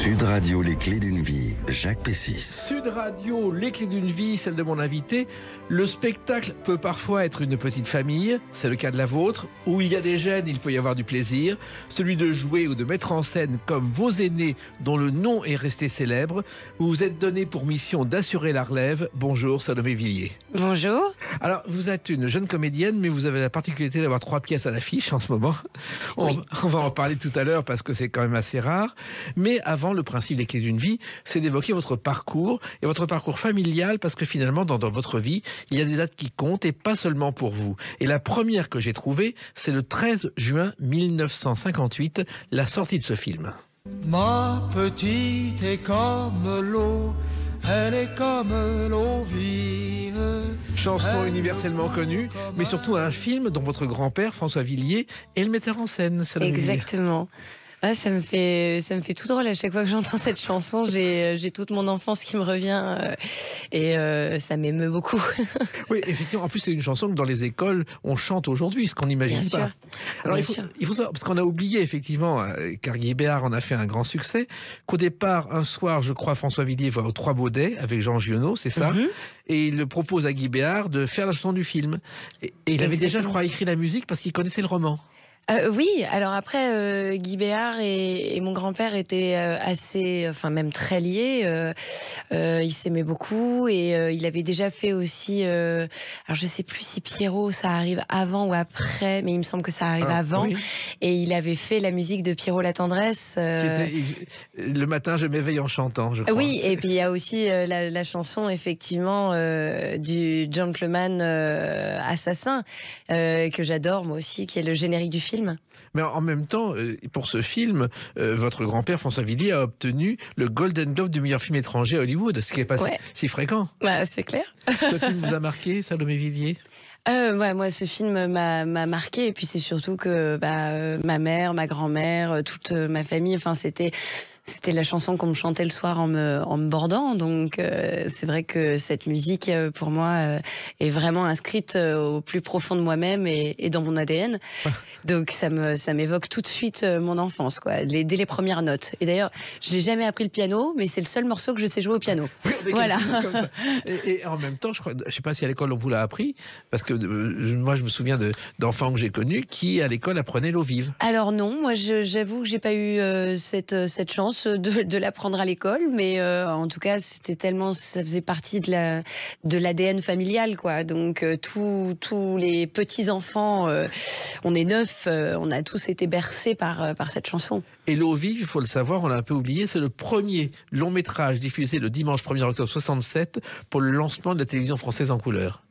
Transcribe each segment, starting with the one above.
Sud Radio, les clés d'une vie, Jacques Pessis. Sud Radio, les clés d'une vie, celle de mon invité. Le spectacle peut parfois être une petite famille, c'est le cas de la vôtre. Où il y a des gènes, il peut y avoir du plaisir. Celui de jouer ou de mettre en scène comme vos aînés dont le nom est resté célèbre. Vous vous êtes donné pour mission d'assurer la relève. Bonjour Salomé Villiers. Bonjour. Alors, vous êtes une jeune comédienne, mais vous avez la particularité d'avoir 3 pièces à l'affiche en ce moment. Oui. On va en parler tout à l'heure parce que c'est quand même assez rare. Mais avant, le principe des clés d'une vie, c'est d'évoquer votre parcours et votre parcours familial parce que finalement, dans votre vie, il y a des dates qui comptent et pas seulement pour vous. Et la première que j'ai trouvée, c'est le 13 juin 1958, la sortie de ce film. Ma petite est comme l'eau, elle est comme l'eau vive. Chanson universellement connue, mais surtout un film dont votre grand-père, François Villiers, est le metteur en scène. Exactement. Ah, ça me fait tout drôle à chaque fois que j'entends cette chanson. J'ai toute mon enfance qui me revient et ça m'émeut beaucoup. Oui, effectivement. En plus, c'est une chanson que dans les écoles, on chante aujourd'hui, ce qu'on n'imagine pas. Sûr. Alors, il faut savoir, parce qu'on a oublié, effectivement, car Guy Béard en a fait un grand succès, qu'au départ, un soir, je crois, François Villiers va aux Trois Baudets avec Jean Giono, c'est ça et il propose à Guy Béard de faire la chanson du film. Et il avait déjà, je crois, écrit la musique parce qu'il connaissait le roman. Oui, alors après, Guy Béard et mon grand-père étaient assez, enfin même très liés. Ils s'aimaient beaucoup et il avait déjà fait aussi. Alors je sais plus si Pierrot ça arrive avant ou après, mais il me semble que ça arrive avant. Oui. Et il avait fait la musique de Pierrot la tendresse. Le matin, je m'éveille en chantant, je crois. Oui, et puis il y a aussi la chanson effectivement du gentleman assassin que j'adore moi aussi, qui est le générique du film. Mais en même temps, pour ce film, votre grand-père François Villiers a obtenu le Golden Globe du meilleur film étranger à Hollywood, ce qui n'est pas si fréquent. Bah, c'est clair. Ce film vous a marqué, Salomé Villiers? Ouais, moi, ce film m'a marqué, et puis c'est surtout que ma mère, ma grand-mère, toute ma famille, enfin c'était la chanson qu'on me chantait le soir en me bordant. Donc c'est vrai que cette musique pour moi est vraiment inscrite au plus profond de moi-même et dans mon ADN. Donc ça m'évoque tout de suite mon enfance, quoi, dès les premières notes. Et d'ailleurs, je n'ai jamais appris le piano, mais c'est le seul morceau que je sais jouer au piano. Voilà. Comme ça. Et en même temps, je ne sais pas si à l'école on vous l'a appris, parce que moi je me souviens d'enfants que j'ai connus qui à l'école apprenaient l'eau vive. Alors non, moi j'avoue que j'ai pas eu cette chance de l'apprendre à l'école, mais en tout cas c'était tellement, ça faisait partie de l'ADN familial, quoi. Donc tous les petits enfants, on est 9, on a tous été bercés par cette chanson. Et l'eau vive, il faut le savoir, on l'a un peu oublié, c'est le premier long métrage diffusé le dimanche 1er octobre 67 pour le lancement de la télévision française en couleur.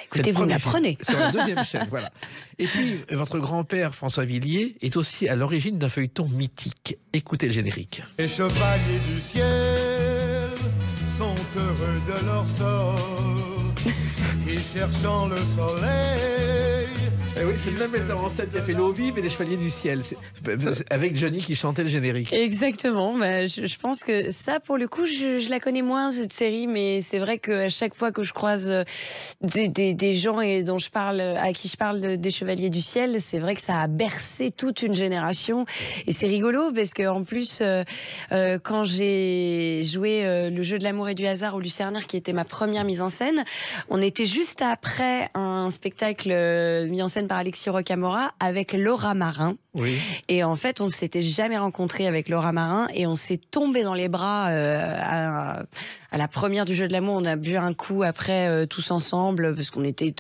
Écoutez, vous me l'apprenez. Sur la 2e chaîne, voilà. Et puis, votre grand-père, François Villiers, est aussi à l'origine d'un feuilleton mythique. Écoutez le générique. Les chevaliers du ciel sont heureux de leur sort et cherchant le soleil. Eh oui, c'est le même metteur en scène qui a fait l'eau vive et les Chevaliers du ciel, avec Johnny qui chantait le générique. Exactement. Je pense que ça, pour le coup, je la connais moins, cette série, mais c'est vrai qu'à chaque fois que je croise des gens à qui je parle des Chevaliers du ciel, c'est vrai que ça a bercé toute une génération. Et c'est rigolo parce que en plus, quand j'ai joué le jeu de l'amour et du hasard au Lucernaire, qui était ma première mise en scène, on était juste après un spectacle mis en scène par Alexis Rocamora avec Laura Marin. Oui. Et en fait, on ne s'était jamais rencontré avec Laura Marin et on s'est tombé dans les bras à la première du jeu de l'amour. On a bu un coup après tous ensemble parce qu'on était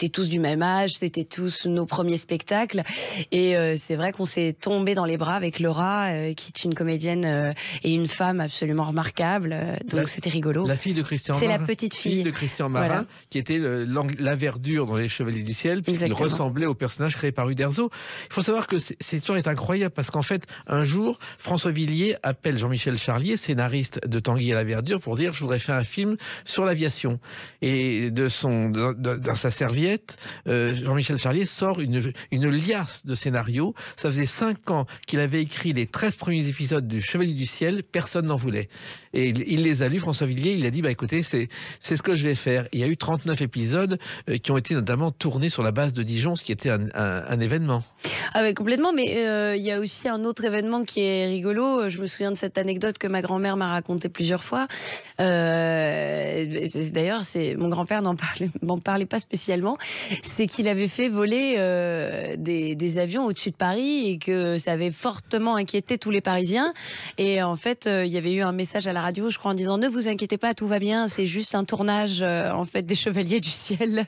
tous du même âge, c'était tous nos premiers spectacles. Et c'est vrai qu'on s'est tombé dans les bras avec Laura, qui est une comédienne et une femme absolument remarquable. Donc c'était rigolo. La fille de Christian Marin. C'est la petite fille de Christian Marin, voilà, qui était la verdure dans les Chevaliers du ciel, puisqu'il ressemblait au personnage créé par Uderzo. Il faut savoir que cette histoire est incroyable parce qu'en fait, un jour, François Villiers appelle Jean-Michel Charlier, scénariste de Tanguy et la Verdure, pour dire: je voudrais faire un film sur l'aviation. Et dans sa serviette, Jean-Michel Charlier sort une liasse de scénarios. Ça faisait 5 ans qu'il avait écrit les 13 premiers épisodes du Chevalier du ciel, personne n'en voulait. Et il les a lus, François Villiers, il a dit: écoutez, c'est ce que je vais faire. Il y a eu 39 épisodes qui ont été notamment tournés sur la base de Dijon, ce qui était un événement. Ah ouais, complètement. complètement, mais il y a aussi un autre événement qui est rigolo. Je me souviens de cette anecdote que ma grand-mère m'a racontée plusieurs fois. D'ailleurs, mon grand-père m'en parlait pas spécialement. C'est qu'il avait fait voler des avions au-dessus de Paris et que ça avait fortement inquiété tous les Parisiens. Et en fait, il y avait eu un message à la radio, je crois, en disant « Ne vous inquiétez pas, tout va bien, c'est juste un tournage en fait des Chevaliers du Ciel. »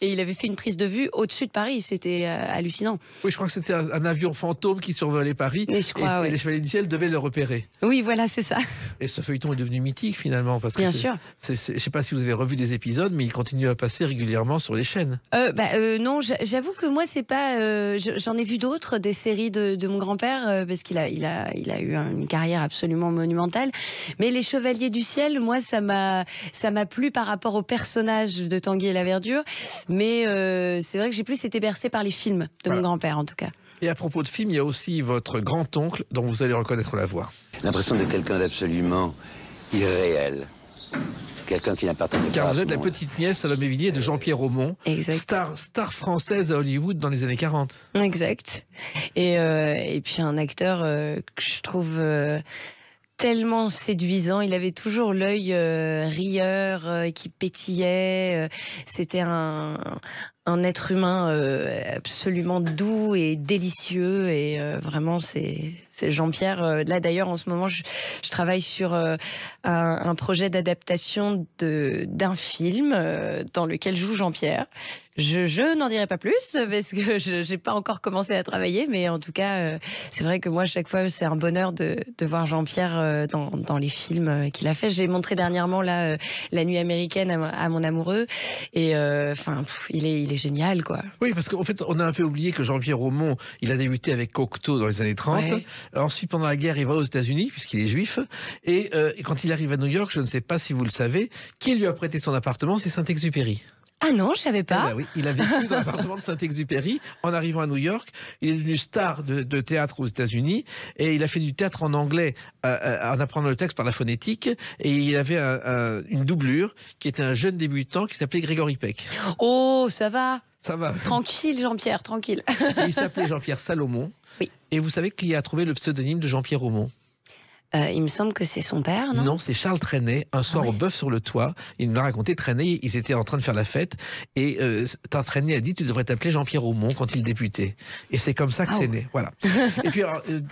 Et il avait fait une prise de vue au-dessus de Paris. C'était hallucinant. Oui, je crois que c'était un avion fantôme qui survolait Paris et les Chevaliers du Ciel devaient le repérer. Oui, voilà, c'est ça. Et ce feuilleton est devenu mythique finalement. Parce que bien sûr. Je ne sais pas si vous avez revu des épisodes, mais il continue à passer régulièrement sur les chaînes. Non, j'avoue que moi, c'est pas. J'en ai vu d'autres, des séries de mon grand-père, parce qu'il a eu une carrière absolument monumentale. Mais les Chevaliers du Ciel, moi, ça m'a plu par rapport au personnage de Tanguy et la Verdure. Mais c'est vrai que j'ai plus été bercée par les films de mon grand-père, en tout cas. Et à propos de films, il y a aussi votre grand-oncle dont vous allez reconnaître la voix. L'impression de quelqu'un d'absolument irréel. Quelqu'un qui n'appartient pas à ce monde. Car vous êtes la petite nièce Salomé Villiers de Jean-Pierre Aumont, star française à Hollywood dans les années 40. Exact. Et puis un acteur que je trouve tellement séduisant. Il avait toujours l'œil rieur qui pétillait. C'était un être humain absolument doux et délicieux, et vraiment c'est Jean-Pierre. Là d'ailleurs en ce moment je travaille sur un projet d'adaptation d'un film dans lequel joue Jean-Pierre. Je n'en dirai pas plus parce que je n'ai pas encore commencé à travailler, mais en tout cas c'est vrai que moi chaque fois c'est un bonheur de voir Jean-Pierre dans les films qu'il a fait. J'ai montré dernièrement La Nuit américaine à mon amoureux, et il est génial, quoi. Oui, parce qu'en fait, on a un peu oublié que Jean-Pierre Aumont, il a débuté avec Cocteau dans les années 30. Ouais. Ensuite, pendant la guerre, il va aux États-Unis, puisqu'il est juif. Et quand il arrive à New York, je ne sais pas si vous le savez, qui lui a prêté son appartement, c'est Saint-Exupéry. Ah non, je savais pas. Eh ben oui, il a vécu dans l'appartement de Saint-Exupéry en arrivant à New York. Il est devenu star de théâtre aux États-Unis et il a fait du théâtre en anglais en apprenant le texte par la phonétique. Et il avait une doublure qui était un jeune débutant qui s'appelait Grégory Peck. Oh, ça va. Ça va. Tranquille, Jean-Pierre, tranquille. Et il s'appelait Jean-Pierre Salomon. Oui. Et vous savez qui a trouvé le pseudonyme de Jean-Pierre Aumont? Il me semble que c'est son père, non? Non, c'est Charles Trenet. Un soir au Bœuf sur le Toit, il me l'a raconté. Trenet, ils étaient en train de faire la fête et Trenet a dit tu devrais t'appeler Jean-Pierre Aumont quand il débutait. Et c'est comme ça que c'est né. Voilà. Et puis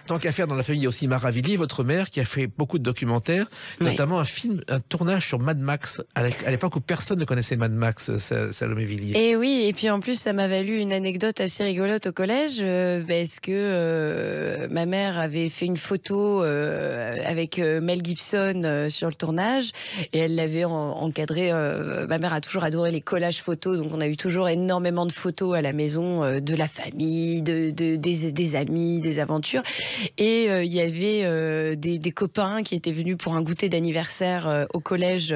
tant qu'à faire dans la famille, il y a aussi Mara Villiers, votre mère, qui a fait beaucoup de documentaires, notamment un tournage sur Mad Max à l'époque où personne ne connaissait Mad Max, Salomé Villiers. Et oui, et puis en plus ça m'a valu une anecdote assez rigolote au collège parce que ma mère avait fait une photo avec Mel Gibson sur le tournage et elle l'avait encadré. Ma mère a toujours adoré les collages photos, donc on a eu toujours énormément de photos à la maison de la famille, des amis, des aventures. Et il y avait des copains qui étaient venus pour un goûter d'anniversaire au collège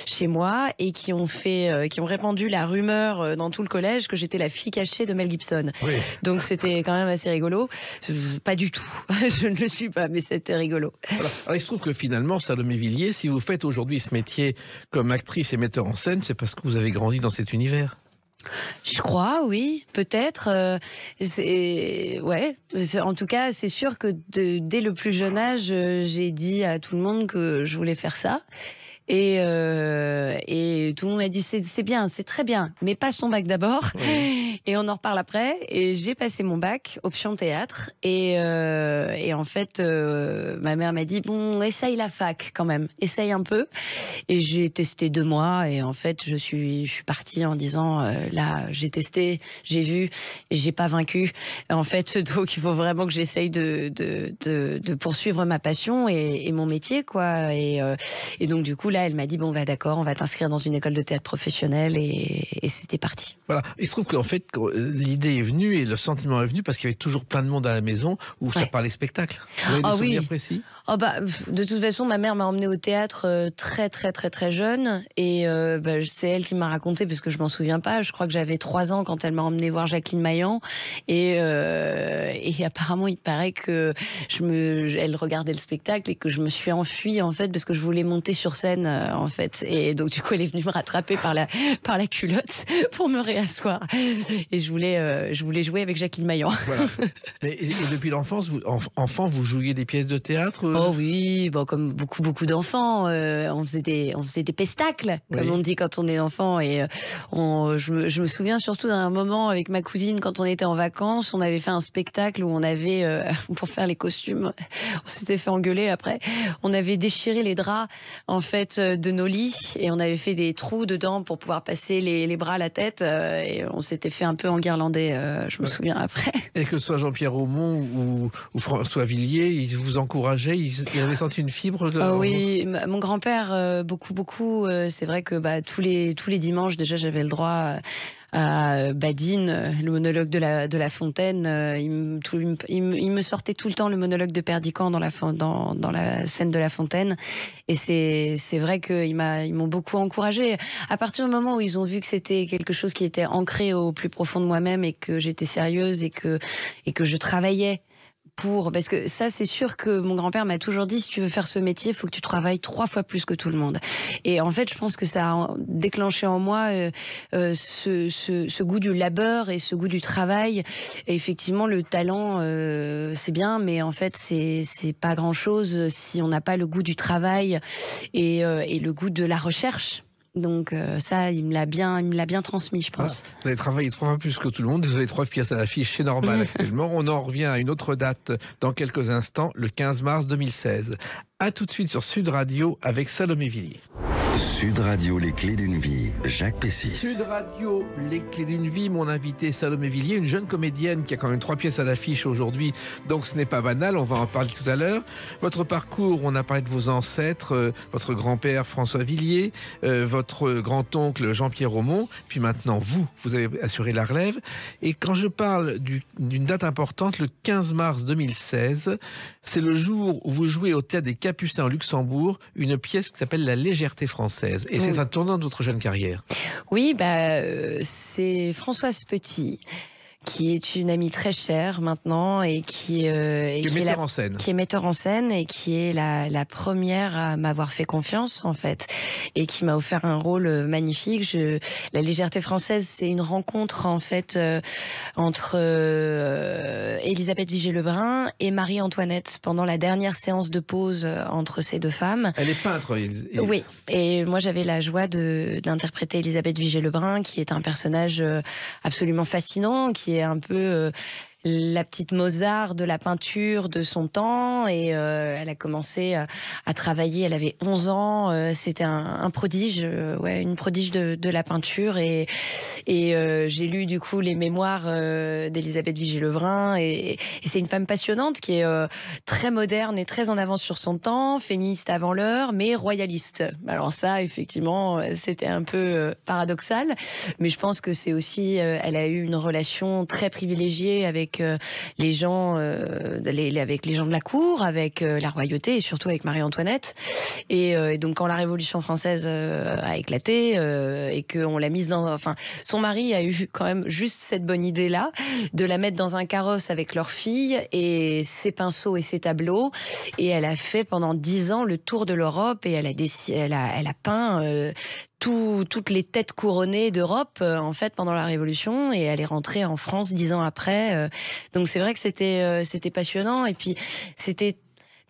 chez moi et qui ont répandu la rumeur dans tout le collège que j'étais la fille cachée de Mel Gibson. Oui. Donc c'était quand même assez rigolo. Pas du tout, je ne le suis pas, mais c'était rigolo. Alors, il se trouve que finalement, Salomé Villiers, si vous faites aujourd'hui ce métier comme actrice et metteur en scène, c'est parce que vous avez grandi dans cet univers. Je crois, oui, peut-être. En tout cas, c'est sûr que dès le plus jeune âge, j'ai dit à tout le monde que je voulais faire ça. Et tout le monde m'a dit c'est bien, c'est très bien, mais passe ton bac d'abord. Oui. Et on en reparle après. Et j'ai passé mon bac, option théâtre. Et en fait, ma mère m'a dit bon, essaye la fac quand même, essaye un peu. Et j'ai testé 2 mois. Et en fait, je suis partie en disant là, j'ai testé, j'ai vu, et j'ai pas vaincu. Et en fait, donc il faut vraiment que j'essaye de poursuivre ma passion et mon métier, quoi. Et donc du coup là, elle m'a dit bon bah d'accord, on va t'inscrire dans une école de théâtre professionnelle et c'était parti. Voilà, il se trouve qu'en fait l'idée est venue et le sentiment est venu parce qu'il y avait toujours plein de monde à la maison où ça parlait spectacle. Vous avez des souvenirs précis? De toute façon, ma mère m'a emmenée au théâtre très très très très jeune et c'est elle qui m'a raconté parce que je m'en souviens pas. Je crois que j'avais 3 ans quand elle m'a emmenée voir Jacqueline Maillan et apparemment il paraît que elle regardait le spectacle et que je me suis enfuie en fait parce que je voulais monter sur scène personne, en fait. Et donc, du coup, elle est venue me rattraper par la culotte pour me réasseoir. Et je voulais jouer avec Jacqueline Maillan. Voilà. Et depuis l'enfance, enfant, vous jouiez des pièces de théâtre Oh oui, bon, comme beaucoup d'enfants, on faisait des pestacles, comme on dit quand on est enfant. Et je me souviens surtout d'un moment avec ma cousine quand on était en vacances, on avait fait un spectacle où on avait, pour faire les costumes, on s'était fait engueuler après, on avait déchiré les draps en fait de nos lits et on avait fait des trous dedans pour pouvoir passer les bras à la tête et on s'était fait un peu enguirlander, je me souviens après. Et que ce soit Jean-Pierre Aumont ou François Villiers, ils vous encourageaient, ils avaient senti une fibre oui, mon grand-père, beaucoup. C'est vrai que tous les dimanches, déjà, j'avais le droit à Badine, le monologue de la Fontaine. Il me sortait tout le temps le monologue de Perdiccas dans la scène de la Fontaine. Et c'est vrai qu'ils m'ont beaucoup encouragée. À partir du moment où ils ont vu que c'était quelque chose qui était ancré au plus profond de moi-même et que j'étais sérieuse et que je travaillais parce que ça, c'est sûr que mon grand-père m'a toujours dit, si tu veux faire ce métier, il faut que tu travailles 3 fois plus que tout le monde. Et en fait, je pense que ça a déclenché en moi ce goût du labeur et ce goût du travail. Et effectivement, le talent, c'est bien, mais en fait, c'est pas grand-chose si on n'a pas le goût du travail et le goût de la recherche. Donc ça, il me l'a bien transmis, je pense. Voilà. Vous avez travaillé 3 fois plus que tout le monde. Vous avez 3 pièces à l'affiche chez Normal actuellement. On en revient à une autre date dans quelques instants, le 15 mars 2016. A tout de suite sur Sud Radio avec Salomé Villiers. Sud Radio, les clés d'une vie, Jacques Pessis. Sud Radio, les clés d'une vie, mon invité Salomé Villiers, une jeune comédienne qui a quand même 3 pièces à l'affiche aujourd'hui, donc ce n'est pas banal, on va en parler tout à l'heure. Votre parcours, on a parlé de vos ancêtres, votre grand-père François Villiers, votre grand-oncle Jean-Pierre Aumont, puis maintenant vous avez assuré la relève. Et quand je parle d'une date importante, le 15 mars 2016, c'est le jour où vous jouez au Théâtre des Capucins au Luxembourg, une pièce qui s'appelle La légèreté française. Et c'est un tournant de votre jeune carrière. Oui, c'est Françoise Petit, qui est une amie très chère maintenant et qui est metteur en scène et qui est la première à m'avoir fait confiance en fait et qui m'a offert un rôle magnifique. La légèreté française, c'est une rencontre en fait entre Élisabeth Vigée-Lebrun et Marie-Antoinette pendant la dernière séance de pause entre ces deux femmes. Elle est peintre. Oui, et moi j'avais la joie d'interpréter Élisabeth Vigée-Lebrun, qui est un personnage absolument fascinant, qui est un peu la petite Mozart de la peinture de son temps, et elle a commencé à travailler, elle avait 11 ans, c'était un prodige, une prodige de la peinture, et j'ai lu du coup les mémoires d'Élisabeth Vigée-Lebrun, et c'est une femme passionnante qui est très moderne et très en avance sur son temps, féministe avant l'heure, mais royaliste. Alors ça, effectivement, c'était un peu paradoxal, mais je pense que c'est aussi, elle a eu une relation très privilégiée avec les gens, avec les gens de la cour, avec la royauté et surtout avec Marie-Antoinette. Et donc quand la Révolution française a éclaté et qu'on l'a mise son mari a eu quand même juste cette bonne idée-là de la mettre dans un carrosse avec leur fille et ses pinceaux et ses tableaux. Et elle a fait pendant 10 ans le tour de l'Europe et elle a peint toutes les têtes couronnées d'Europe en fait pendant la Révolution, et elle est rentrée en France 10 ans après. Donc c'est vrai que c'était passionnant, et puis c'était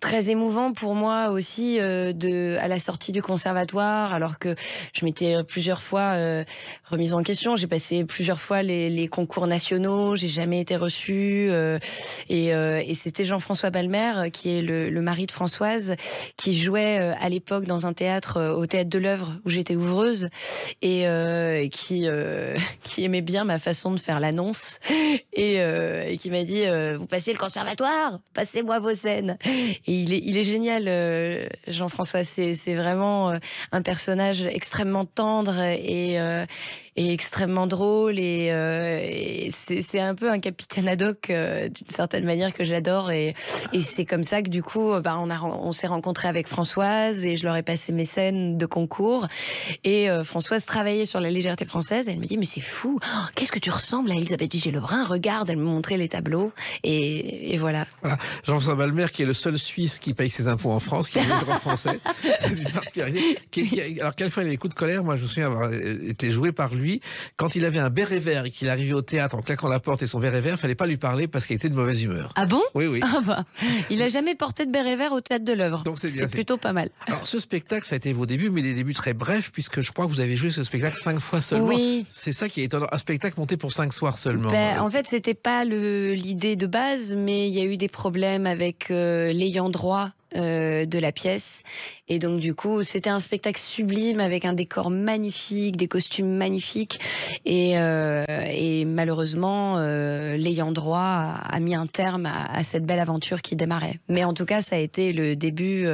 très émouvant pour moi aussi à la sortie du conservatoire, alors que je m'étais plusieurs fois remise en question. J'ai passé plusieurs fois les concours nationaux, j'ai jamais été reçue, et c'était Jean-François Balmer, qui est le mari de Françoise, qui jouait à l'époque dans un théâtre, au Théâtre de l'Œuvre, où j'étais ouvreuse, et qui aimait bien ma façon de faire l'annonce, et qui m'a dit vous passez le conservatoire, passez-moi vos scènes. Et il est génial, Jean-François. C'est vraiment un personnage extrêmement tendre, et extrêmement drôle et c'est un peu un capitaine Haddock d'une certaine manière que j'adore et c'est comme ça que du coup on s'est rencontrés avec Françoise et je leur ai passé mes scènes de concours et Françoise travaillait sur la légèreté française et elle me dit mais c'est fou, qu'est-ce que tu ressembles à Elisabeth Vigée-Lebrun, regarde, elle me montrait les tableaux et voilà. Jean-François Balmer qui est le seul Suisse qui paye ses impôts en France, qui a le droit français, c'est une particularité. Alors quelquefois il y a des coups de colère, moi je me souviens avoir été joué par lui quand il avait un béret vert et qu'il arrivait au théâtre en claquant la porte et son béret vert, il fallait pas lui parler parce qu'il était de mauvaise humeur. Ah bon? Oui. Il a jamais porté de béret vert au théâtre de l'Œuvre. Donc c'est plutôt pas mal. Alors ce spectacle, ça a été vos débuts, mais des débuts très brefs, puisque je crois que vous avez joué ce spectacle 5 fois seulement. Oui. C'est ça qui est étonnant, un spectacle monté pour 5 soirs seulement. En fait, c'était pas l'idée de base, mais il y a eu des problèmes avec l'ayant droit de la pièce et donc du coup c'était un spectacle sublime avec un décor magnifique, des costumes magnifiques et malheureusement l'ayant droit a mis un terme à cette belle aventure qui démarrait, mais en tout cas ça a été le début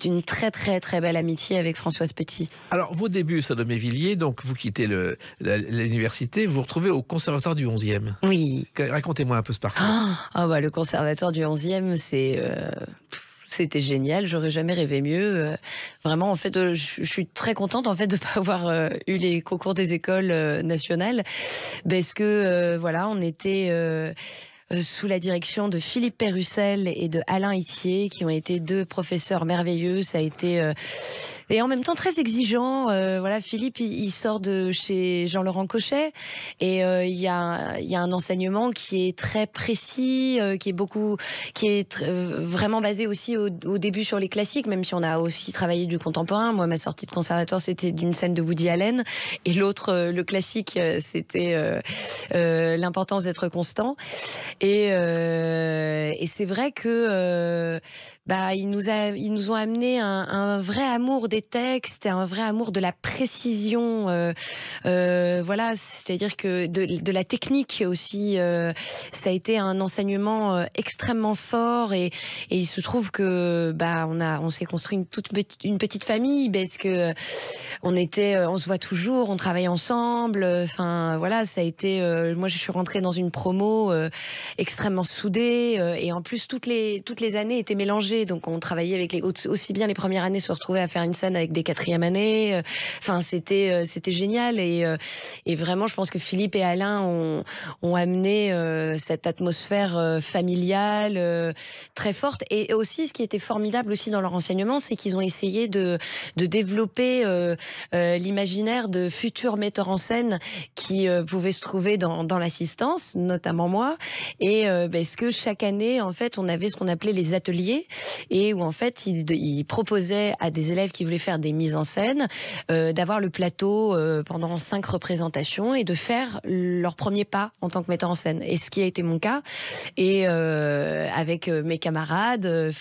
d'une très très très belle amitié avec Françoise Petit. Alors vos débuts Salomé-Villiers, donc vous quittez l'université, vous vous retrouvez au conservatoire du 11e. Oui. Racontez-moi un peu ce parcours. Le conservatoire du 11e c'était génial, j'aurais jamais rêvé mieux. Vraiment, en fait, je suis très contente en fait de pas avoir eu les concours des écoles nationales, parce que on était sous la direction de Philippe Pérussel et de Alain Itier, qui ont été 2 professeurs merveilleux. Ça a été et en même temps très exigeant. Philippe, il sort de chez Jean-Laurent Cochet et il y a un enseignement qui est très précis, qui est vraiment basé aussi au début sur les classiques, même si on a aussi travaillé du contemporain. Moi, ma sortie de conservatoire, c'était d'une scène de Woody Allen, et l'autre, le classique, c'était l'importance d'être constant. Et c'est vrai que ils nous ont amené un vrai amour des textes et un vrai amour de la précision. C'est-à-dire que de la technique aussi. Ça a été un enseignement extrêmement fort et il se trouve que on s'est construit une petite famille, parce que on se voit toujours, on travaille ensemble. Ça a été. Moi, je suis rentrée dans une promo extrêmement soudée et en plus toutes les années étaient mélangées, donc on travaillait avec aussi bien les premières années se retrouvaient à faire une scène avec des 4e années. C'était génial et vraiment je pense que Philippe et Alain ont amené cette atmosphère familiale très forte, et aussi ce qui était formidable aussi dans leur enseignement, c'est qu'ils ont essayé de développer l'imaginaire de futurs metteurs en scène qui pouvaient se trouver dans l'assistance, notamment moi. Et parce que chaque année, en fait, on avait ce qu'on appelait les ateliers, et où en fait, ils proposaient à des élèves qui voulaient faire des mises en scène d'avoir le plateau pendant 5 représentations et de faire leur premier pas en tant que metteur en scène. Et ce qui a été mon cas. Et avec mes camarades,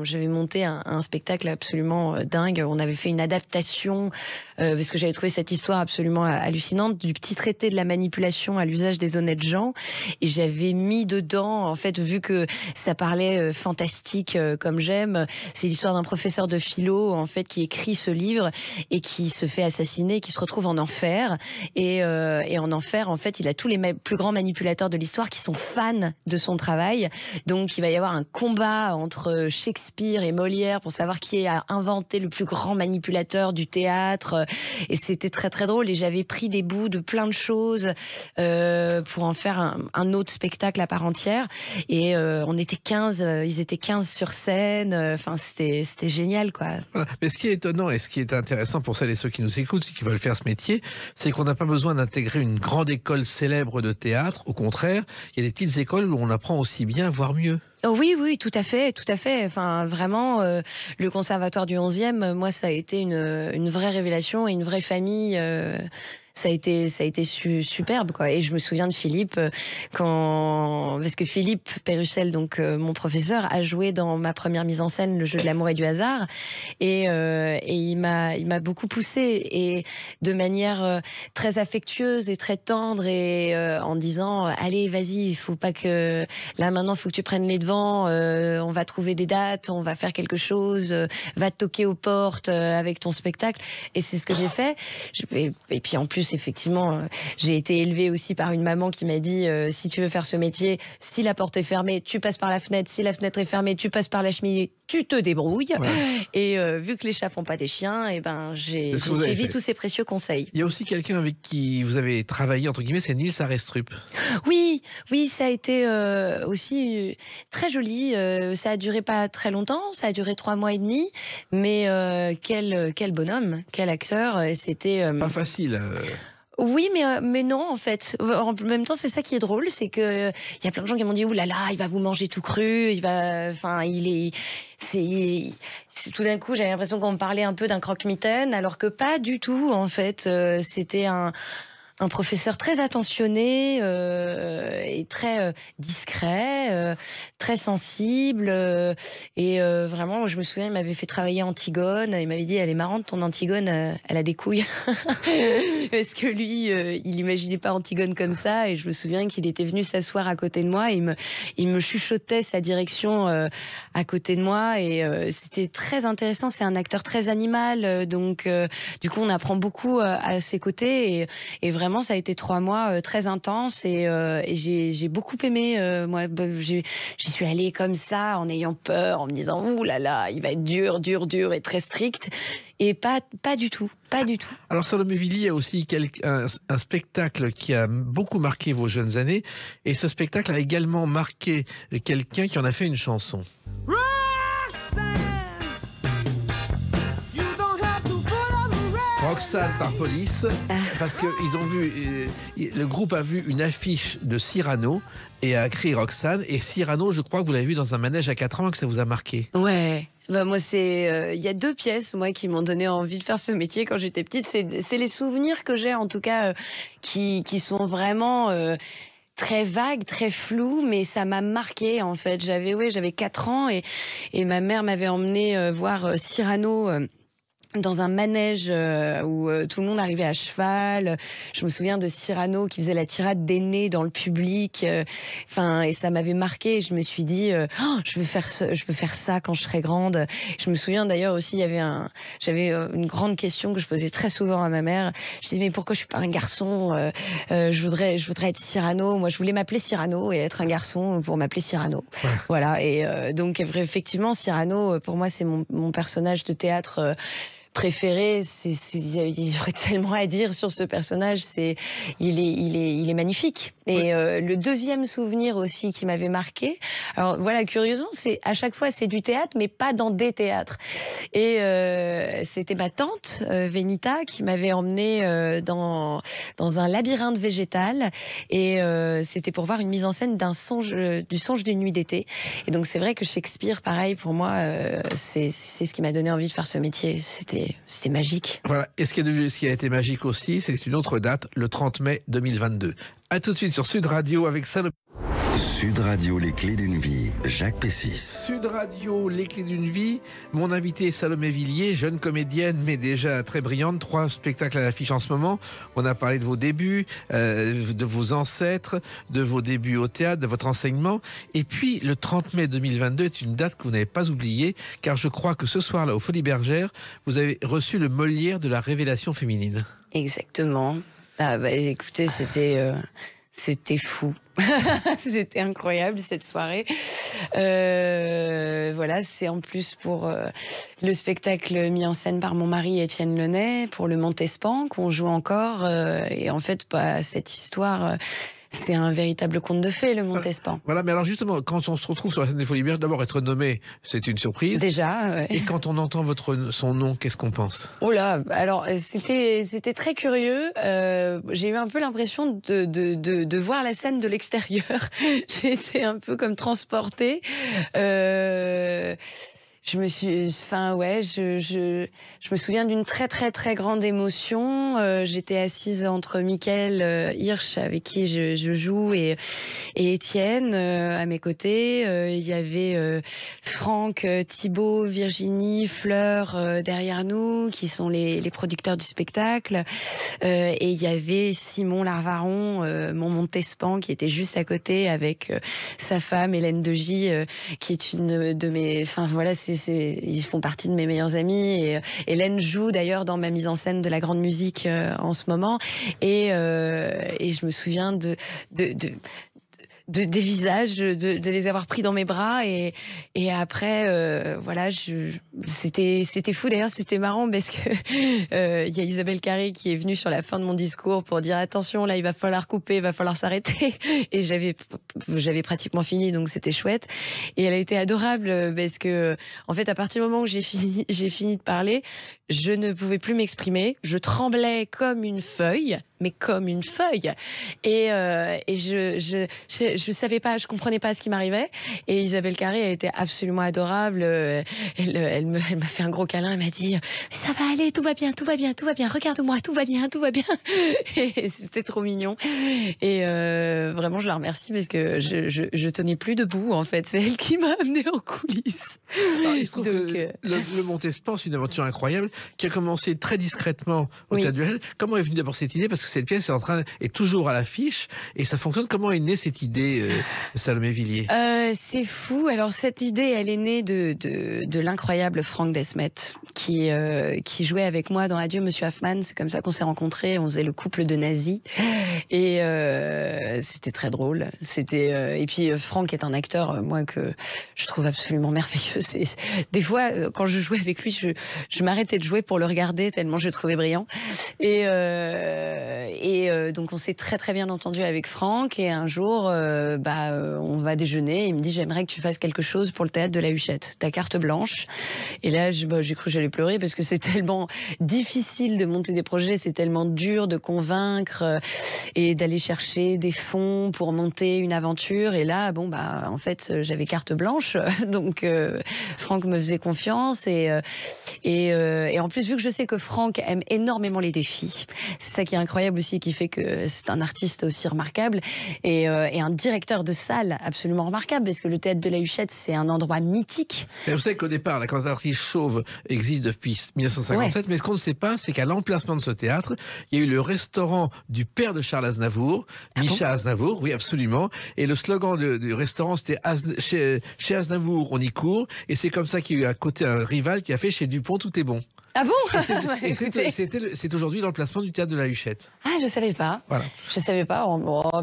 j'avais monté un spectacle absolument dingue. On avait fait une adaptation parce que j'avais trouvé cette histoire absolument hallucinante du petit traité de la manipulation à l'usage des honnêtes gens, et j'avais mis dedans, en fait, vu que ça parlait fantastique comme j'aime, c'est l'histoire d'un professeur de philo en fait qui écrit ce livre et qui se fait assassiner, qui se retrouve en enfer, et en enfer en fait il a tous les plus grands manipulateurs de l'histoire qui sont fans de son travail, donc il va y avoir un combat entre Shakespeare et Molière pour savoir qui a inventé le plus grand manipulateur du théâtre, et c'était très très drôle, et j'avais pris des bouts de plein de choses pour en faire un autre spectacle à part entière, et on était 15, ils étaient 15 sur scène, c'était génial quoi. Voilà. Mais ce qui est étonnant et ce qui est intéressant pour celles et ceux qui nous écoutent et qui veulent faire ce métier, c'est qu'on n'a pas besoin d'intégrer une grande école célèbre de théâtre, au contraire, il y a des petites écoles où on apprend aussi bien, voire mieux. Oui, tout à fait. Vraiment, le conservatoire du 11e, moi, ça a été une vraie révélation et une vraie famille. Ça a été superbe quoi. Et je me souviens de Philippe parce que Philippe Pérussel, donc mon professeur, a joué dans ma première mise en scène, Le jeu de l'amour et du hasard, et il m'a beaucoup poussée, et de manière très affectueuse et très tendre, et en disant allez vas-y, il faut pas que là maintenant faut que tu prennes les devants, on va trouver des dates, on va faire quelque chose, va toquer aux portes avec ton spectacle. Et c'est ce que j'ai fait, et puis en plus plus, effectivement, j'ai été élevée aussi par une maman qui m'a dit si tu veux faire ce métier, si la porte est fermée, tu passes par la fenêtre. Si la fenêtre est fermée, tu passes par la cheminée. Tu te débrouilles. Ouais. Et vu que les chats font pas des chiens, et ben j'ai suivi tous ces précieux conseils. Il y a aussi quelqu'un avec qui vous avez travaillé, entre guillemets, c'est Nils Arestrup. Oui, ça a été aussi très joli. Ça a duré pas très longtemps, ça a duré 3 mois et demi, mais quel bonhomme, quel acteur. C'était pas facile. Oui, mais non, en fait. En même temps, c'est ça qui est drôle, c'est que il y a plein de gens qui m'ont dit, ouh là là, il va vous manger tout cru, c'est tout d'un coup, j'avais l'impression qu'on me parlait un peu d'un croque-mitaine, alors que pas du tout, en fait. C'était un professeur très attentionné et très discret, très sensible. Et vraiment, moi, je me souviens, il m'avait fait travailler Antigone. Il m'avait dit, elle est marrante, ton Antigone, elle a des couilles. Parce que lui, il imaginait pas Antigone comme ça. Et je me souviens qu'il était venu s'asseoir à côté de moi. Et il me chuchotait sa direction à côté de moi. Et c'était très intéressant. C'est un acteur très animal. Donc, du coup, on apprend beaucoup à ses côtés. Et vraiment, ça a été 3 mois très intenses et j'ai beaucoup aimé. Moi, j'y suis allée comme ça, en ayant peur, en me disant ouh là là, il va être dur et très strict. Et pas du tout. Alors Salomé Villiers a aussi un spectacle qui a beaucoup marqué vos jeunes années, et ce spectacle a également marqué quelqu'un qui en a fait une chanson. Roxane par Police, parce que ils ont vu, le groupe a vu une affiche de Cyrano et a écrit Roxane. Et Cyrano, je crois que vous l'avez vu dans un manège à 4 ans, que ça vous a marqué. Ouais. Bah moi, il y a 2 pièces moi qui m'ont donné envie de faire ce métier quand j'étais petite. C'est les souvenirs que j'ai, en tout cas, qui sont vraiment très vagues, très floues, mais ça m'a marqué en fait. J'avais 4 ans et ma mère m'avait emmenée voir Cyrano. Dans un manège où tout le monde arrivait à cheval. Je me souviens de Cyrano qui faisait la tirade des nez dans le public. Et ça m'avait marqué. Je me suis dit, je veux faire ça quand je serai grande. Je me souviens d'ailleurs aussi, j'avais une grande question que je posais très souvent à ma mère. Je disais, mais pourquoi je suis pas un garçon? Je voudrais être Cyrano. Moi, je voulais m'appeler Cyrano et être un garçon pour m'appeler Cyrano. Ouais. Voilà. Et donc, effectivement, Cyrano, pour moi, c'est mon personnage de théâtre préféré. Il y aurait tellement à dire sur ce personnage. Il est magnifique. Et le deuxième souvenir aussi qui m'avait marqué, alors voilà, curieusement, à chaque fois c'est du théâtre, mais pas dans des théâtres. Et c'était ma tante Vénita qui m'avait emmenée dans un labyrinthe végétal, et c'était pour voir une mise en scène du songe d'une nuit d'été. Et donc c'est vrai que Shakespeare, pareil, pour moi, c'est ce qui m'a donné envie de faire ce métier. C'était magique. Voilà. Et ce qui a été magique aussi, c'est une autre date, le 30 mai 2022. À tout de suite sur Sud Radio avec Salomé. Sud Radio, les clés d'une vie, Jacques Pessis. Sud Radio, les clés d'une vie. Mon invité est Salomé Villiers, jeune comédienne, mais déjà très brillante. 3 spectacles à l'affiche en ce moment. On a parlé de vos débuts, de vos ancêtres, de vos débuts au théâtre, de votre enseignement. Et puis, le 30 mai 2022 est une date que vous n'avez pas oubliée, car je crois que ce soir-là, au Folies Bergères, vous avez reçu le Molière de la révélation féminine. Exactement. Écoutez, c'était fou. C'était incroyable cette soirée. Voilà, c'est en plus pour le spectacle mis en scène par mon mari Étienne Lenay, pour le Montespan, qu'on joue encore. Et en fait, cette histoire... c'est un véritable conte de fées, le Montespan. Voilà, mais alors justement, quand on se retrouve sur la scène des Folies Bergères, d'abord être nommé, c'est une surprise. Déjà, ouais. Et quand on entend son nom, qu'est-ce qu'on pense? Oh là, alors c'était très curieux. J'ai eu un peu l'impression de voir la scène de l'extérieur. J'ai été un peu comme transportée. Je me souviens d'une très très très grande émotion. J'étais assise entre Michael Hirsch, avec qui je joue, et Étienne à mes côtés. Il y avait Franck, Thibaut, Virginie, Fleur derrière nous, qui sont les producteurs du spectacle. Et il y avait Simon Larvaron, mon Montespan, qui était juste à côté, avec sa femme Hélène Degy, qui est une de mes... Enfin voilà, c'est ils font partie de mes meilleurs amis. Et Hélène joue d'ailleurs dans ma mise en scène de la grande musique en ce moment. Et je me souviens des visages, de les avoir pris dans mes bras et après voilà, c'était fou. D'ailleurs c'était marrant parce que il y a Isabelle Carré qui est venue sur la fin de mon discours pour dire attention, là il va falloir couper, il va falloir s'arrêter, et j'avais pratiquement fini, donc c'était chouette. Et elle a été adorable parce que en fait à partir du moment où j'ai fini de parler, je ne pouvais plus m'exprimer, je tremblais comme une feuille, mais comme une feuille, et je savais pas, je comprenais pas ce qui m'arrivait. Et Isabelle Carré a été absolument adorable. Elle m'a fait un gros câlin, elle m'a dit ça va aller, tout va bien, regarde-moi, tout va bien. Et c'était trop mignon. Et vraiment je la remercie parce que je tenais plus debout en fait. C'est elle qui m'a amenée en coulisses. Alors, il se trouve que le Montespan, c'est une aventure incroyable qui a commencé très discrètement au Théâtre du Lagel. Comment est venue d'abord cette idée? Parce que cette pièce est toujours à l'affiche et ça fonctionne. Comment est née cette idée, Salomé Villiers? C'est fou. Alors cette idée, elle est née de l'incroyable Franck Desmet qui jouait avec moi dans Adieu Monsieur Hoffman. C'est comme ça qu'on s'est rencontrés. On faisait le couple de nazis et c'était très drôle. Et puis Franck est un acteur, moi, que je trouve absolument merveilleux. Des fois, quand je jouais avec lui, je m'arrêtais de jouer pour le regarder tellement je le trouvais brillant. Et donc on s'est très très bien entendu avec Franck. Et un jour, on va déjeuner. Il me dit j'aimerais que tu fasses quelque chose pour le théâtre de la Huchette. Ta carte blanche. Et là, j'ai cru que j'allais pleurer parce que c'est tellement difficile de monter des projets, c'est tellement dur de convaincre et d'aller chercher des fonds pour monter une aventure. Et là, en fait, j'avais carte blanche. Donc Franck me faisait confiance et en plus, vu que je sais que Franck aime énormément les défis, c'est ça qui est incroyable aussi, qui fait que c'est un artiste aussi remarquable et un directeur de salle absolument remarquable, parce que le théâtre de la Huchette, c'est un endroit mythique. Mais vous savez qu'au départ, la cantatrice chauve existe depuis 1957, mais ce qu'on ne sait pas, c'est qu'à l'emplacement de ce théâtre, il y a eu le restaurant du père de Charles Aznavour, Micha Aznavour, oui absolument, et le slogan du restaurant c'était chez Aznavour on y court, et c'est comme ça qu'il y a eu à côté un rival qui a fait chez Dupont tout est bon. Ah bon? C'est aujourd'hui l'emplacement du théâtre de la Huchette. Ah, je savais pas. Voilà. Je savais pas.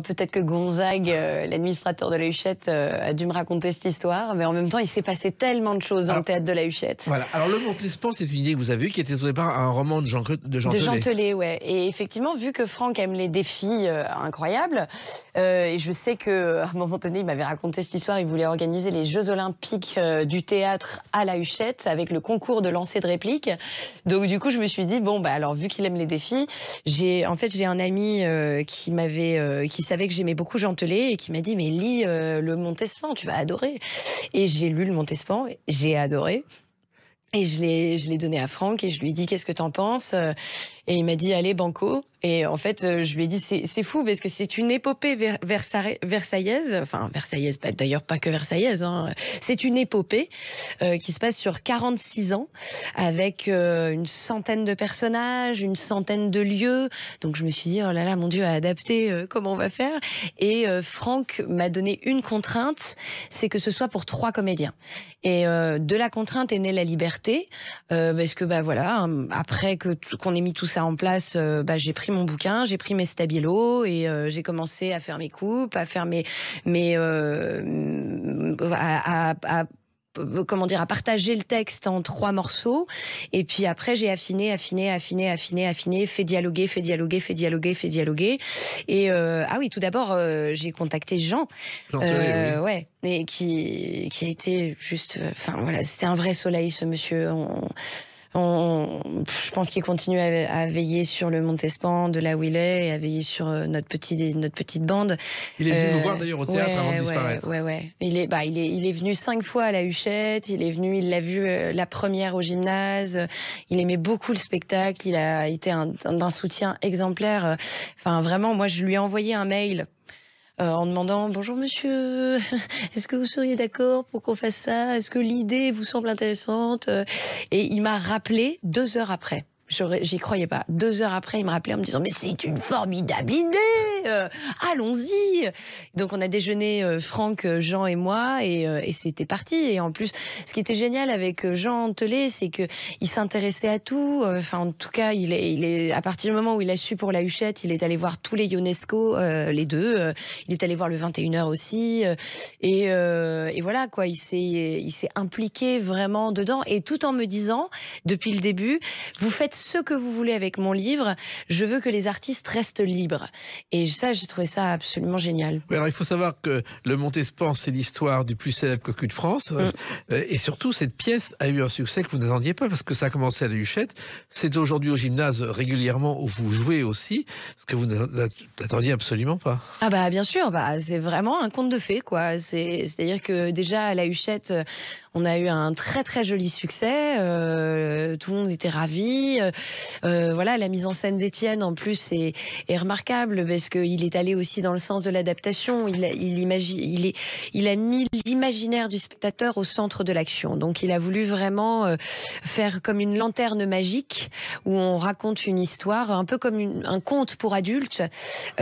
Peut-être que Gonzague, l'administrateur de la Huchette, a dû me raconter cette histoire, mais en même temps, il s'est passé tellement de choses dans le théâtre de la Huchette. Voilà. Alors, le Montespan, c'est une idée que vous avez eue, qui était au départ un roman de Jean Telet. Ouais. Et effectivement, vu que Franck aime les défis incroyables, et je sais qu'à un moment donné, il m'avait raconté cette histoire, il voulait organiser les Jeux Olympiques du théâtre à la Huchette, avec le concours de lancer de répliques. Donc du coup, je me suis dit alors vu qu'il aime les défis, j'ai un ami qui savait que j'aimais beaucoup Jean Telet et qui m'a dit mais lis le Montespan, tu vas adorer. Et j'ai lu le Montespan, j'ai adoré. Et je l'ai donné à Franck et je lui ai dit qu'est-ce que t'en penses? Et il m'a dit allez banco. Et en fait, je lui ai dit c'est fou parce que c'est une épopée versaillaise, enfin versaillaise, d'ailleurs pas que versaillaise, hein. C'est une épopée qui se passe sur 46 ans avec une centaine de personnages, une centaine de lieux. Donc je me suis dit oh là là mon Dieu, à adapter, comment on va faire? Et Franck m'a donné une contrainte, c'est que ce soit pour 3 comédiens. Et de la contrainte est née la liberté, parce que voilà, après qu'on ait mis tout ça en place, j'ai pris mon bouquin, j'ai pris mes stabilos et j'ai commencé à faire mes coupes, à faire à partager le texte en 3 morceaux. Et puis après, j'ai affiné, fait dialoguer. Et oui, tout d'abord, j'ai contacté Jean. Ouais, et qui a été juste, c'était un vrai soleil, ce monsieur. Je pense qu'il continue à veiller sur le Montespan de là où il est et à veiller sur notre petite bande. Il est venu nous voir d'ailleurs au théâtre avant de disparaître. Ouais. Il est venu 5 fois à la Huchette. Il l'a vu la première au gymnase. Il aimait beaucoup le spectacle. Il a été d'un soutien exemplaire. Enfin, vraiment, moi, je lui ai envoyé un mail. En demandant bonjour monsieur, est-ce que vous seriez d'accord pour qu'on fasse ça? Est-ce que l'idée vous semble intéressante? Et il m'a rappelé 2 heures après. j'y croyais pas. 2 heures après, il me rappelait en me disant mais c'est une formidable idée, allons-y. Donc on a déjeuné, Franck, Jean et moi, et c'était parti. Et en plus, ce qui était génial avec Jean Telet, c'est que il s'intéressait à tout. Enfin, en tout cas, il est à partir du moment où il a su pour la Huchette, il est allé voir tous les Ionesco, les deux. Il est allé voir le 21h aussi. Et voilà quoi, il s'est impliqué vraiment dedans, et tout en me disant depuis le début, vous faites ce que vous voulez avec mon livre, je veux que les artistes restent libres. Et ça, j'ai trouvé ça absolument génial. Oui, alors il faut savoir que le Montespan, c'est l'histoire du plus célèbre cocu de France, et surtout cette pièce a eu un succès que vous n'attendiez pas, parce que ça a commencé à la Huchette, c'est aujourd'hui au gymnase régulièrement où vous jouez aussi, ce que vous n'attendiez absolument pas. Ah bah bien sûr, c'est vraiment un conte de fées quoi. C'est-à-dire que déjà à la Huchette, on a eu un très très joli succès, tout le monde était ravi. Voilà, la mise en scène d'Étienne en plus est remarquable, parce qu'il est allé aussi dans le sens de l'adaptation. Il a mis l'imaginaire du spectateur au centre de l'action. Donc il a voulu vraiment faire comme une lanterne magique où on raconte une histoire, un peu comme un conte pour adultes,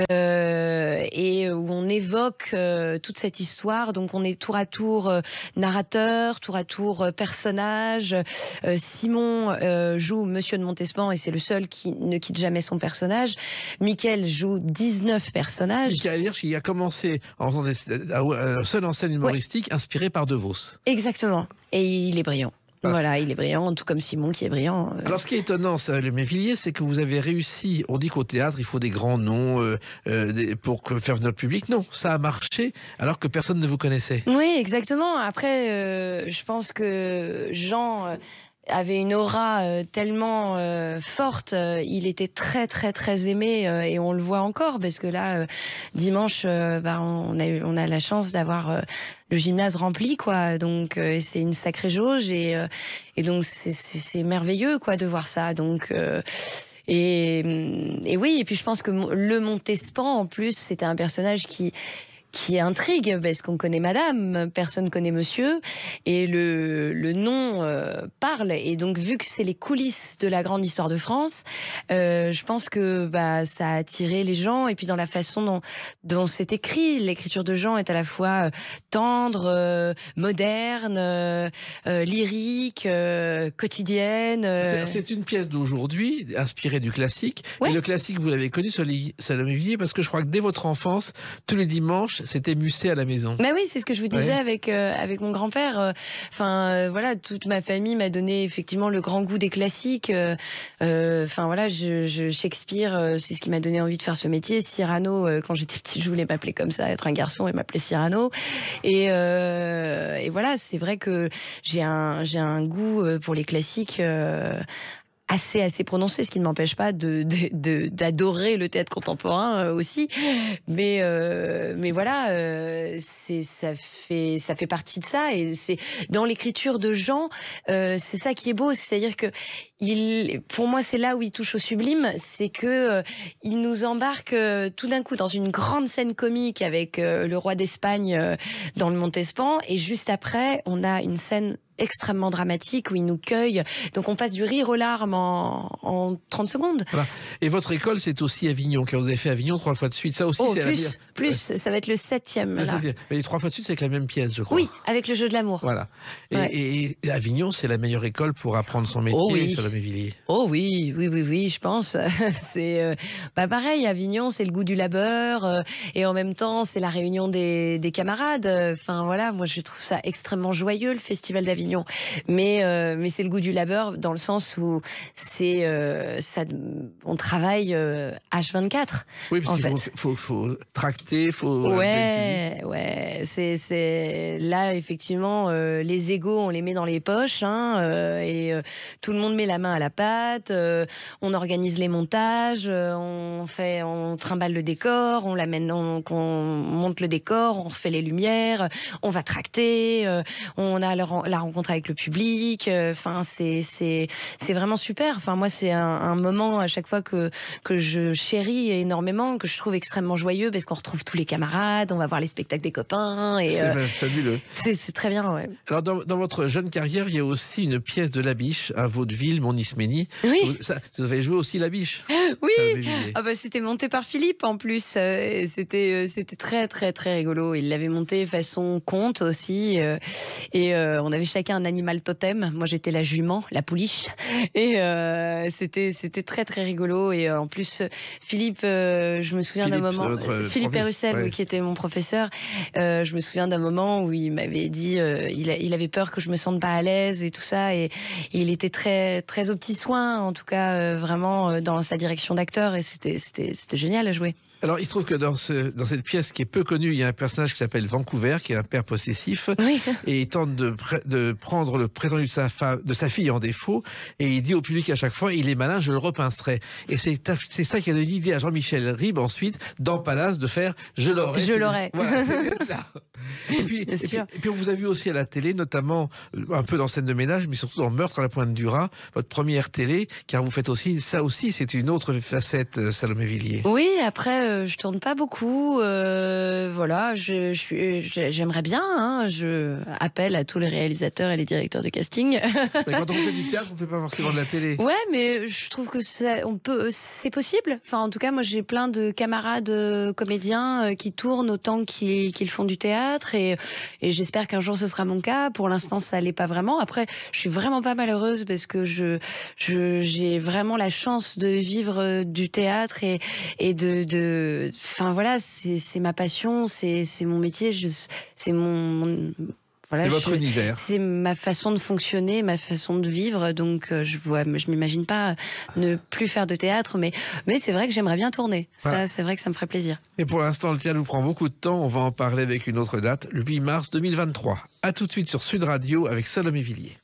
et où on évoque toute cette histoire. Donc on est tour à tour narrateur, tour à tour personnage. Simon joue Monsieur de Montespan, et c'est le seul qui ne quitte jamais son personnage. Mickaël joue 19 personnages. Mickaël Hirsch, il a commencé en faisant un seul en scène humoristique inspiré par De Vos. Exactement. Et il est brillant. Voilà, il est brillant, tout comme Simon qui est brillant. Alors, ce qui est étonnant, le Mévillier, c'est que vous avez réussi. On dit qu'au théâtre, il faut des grands noms pour faire venir le public. Non, ça a marché alors que personne ne vous connaissait. Oui, exactement. Après, je pense que Jean avait une aura tellement forte, il était très très très aimé, et on le voit encore, parce que là dimanche on a la chance d'avoir le gymnase rempli quoi, donc c'est une sacrée jauge, et donc c'est merveilleux quoi de voir ça, donc et oui, et puis je pense que le Montespan en plus c'était un personnage qui intrigue, parce qu'on connaît madame, personne connaît monsieur, et le nom parle, et donc vu que c'est les coulisses de la grande histoire de France, je pense que ça a attiré les gens, et puis dans la façon dont c'est écrit, l'écriture de Jean est à la fois tendre, moderne, lyrique, quotidienne. C'est une pièce d'aujourd'hui, inspirée du classique, ouais. Et le classique, vous l'avez connu, Salomé Villiers, parce que je crois que dès votre enfance, tous les dimanches, c'était Musset à la maison. Bah oui, c'est ce que je vous disais avec mon grand-père. Voilà, toute ma famille m'a donné effectivement le grand goût des classiques. Voilà, Shakespeare, c'est ce qui m'a donné envie de faire ce métier. Cyrano, quand j'étais petite, je voulais m'appeler comme ça, être un garçon et m'appeler Cyrano. Et voilà, c'est vrai que j'ai un goût pour les classiques. Assez prononcé, ce qui ne m'empêche pas d'adorer le théâtre contemporain aussi, mais voilà, ça fait partie de ça, et c'est dans l'écriture de Jean, c'est ça qui est beau, c'est-à-dire que pour moi, c'est là où il touche au sublime, c'est que il nous embarque tout d'un coup dans une grande scène comique avec le roi d'Espagne dans le Montespan, et juste après, on a une scène extrêmement dramatique où il nous cueille. Donc on passe du rire aux larmes en 30 secondes. Voilà. Et votre école, c'est aussi Avignon, car vous avez fait Avignon 3 fois de suite. Ça aussi, c'est plus, ça va être le 7e. Là. Mais les 3 fois de suite, c'est avec la même pièce, je crois. Oui, avec le jeu de l'amour. Voilà. Et Avignon, c'est la meilleure école pour apprendre son métier, Salomé Villiers. Oh oui, je pense. C'est pareil, Avignon, c'est le goût du labeur, et en même temps, c'est la réunion des camarades. Enfin voilà, moi je trouve ça extrêmement joyeux, le Festival d'Avignon. Mais c'est le goût du labeur, dans le sens où on travaille H24. Oui, parce qu'il faut tracter, c'est là effectivement les égos, on les met dans les poches, et tout le monde met la main à la pâte. On organise les montages, on trimballe le décor, on monte le décor, on refait les lumières, on va tracter, on a la rencontre rencontre avec le public. Enfin, c'est vraiment super. Enfin, moi, c'est un moment à chaque fois que je chéris énormément, que je trouve extrêmement joyeux, parce qu'on retrouve tous les camarades, on va voir les spectacles des copains. Et c'est fabuleux. C'est très bien, ouais. Alors, dans votre jeune carrière, il y a aussi une pièce de Labiche, un vaudeville, Mon Isménie. Oui. Vous avez joué aussi Labiche. Oui. Ah bah, c'était monté par Philippe en plus. C'était très très très rigolo. Il l'avait monté façon conte aussi. Et on avait chacun un animal totem. Moi j'étais la jument, la pouliche. Et c'était très très rigolo. Et en plus Philippe, je me souviens d'un moment. Philippe Pérussel, oui, qui était mon professeur. Je me souviens d'un moment où il m'avait dit, il avait peur que je me sente pas à l'aise et tout ça. Et il était très très aux petits soins, en tout cas vraiment dans sa direction d'acteur. Et c'était génial à jouer. Alors, il se trouve que dans cette pièce qui est peu connue, il y a un personnage qui s'appelle Vancouver, qui est un père possessif, oui. Et il tente de prendre le prétendu de sa fille en défaut, et il dit au public à chaque fois, il est malin, je le repincerai. Et c'est ça qui a donné l'idée à Jean-Michel Ribes ensuite, dans Palace, de faire je l'aurai. Je l'aurai. Voilà, et puis on vous a vu aussi à la télé, notamment un peu dans Scène de ménage, mais surtout dans Meurtre à la pointe du rat, votre première télé, car vous faites aussi, ça aussi, c'est une autre facette, Salomé Villiers. Oui, après, je tourne pas beaucoup. Voilà, j'aimerais bien. Hein, je appelle à tous les réalisateurs et les directeurs de casting. Mais quand on fait du théâtre, on fait pas forcément de la télé. Ouais, mais je trouve que c'est possible. Enfin, en tout cas, moi, j'ai plein de camarades comédiens qui tournent autant qu'ils font du théâtre, et j'espère qu'un jour ce sera mon cas. Pour l'instant, ça l'est pas vraiment. Après, je suis vraiment pas malheureuse parce que j'ai vraiment la chance de vivre du théâtre et enfin voilà, c'est ma passion, c'est mon métier, c'est mon voilà, c'est votre univers. C'est ma façon de fonctionner, ma façon de vivre, donc je m'imagine pas ne plus faire de théâtre, mais c'est vrai que j'aimerais bien tourner. Ça, c'est vrai que ça me ferait plaisir. Et pour l'instant, le théâtre vous prend beaucoup de temps. On va en parler avec une autre date, le 8 mars 2023. À tout de suite sur Sud Radio avec Salomé Villiers.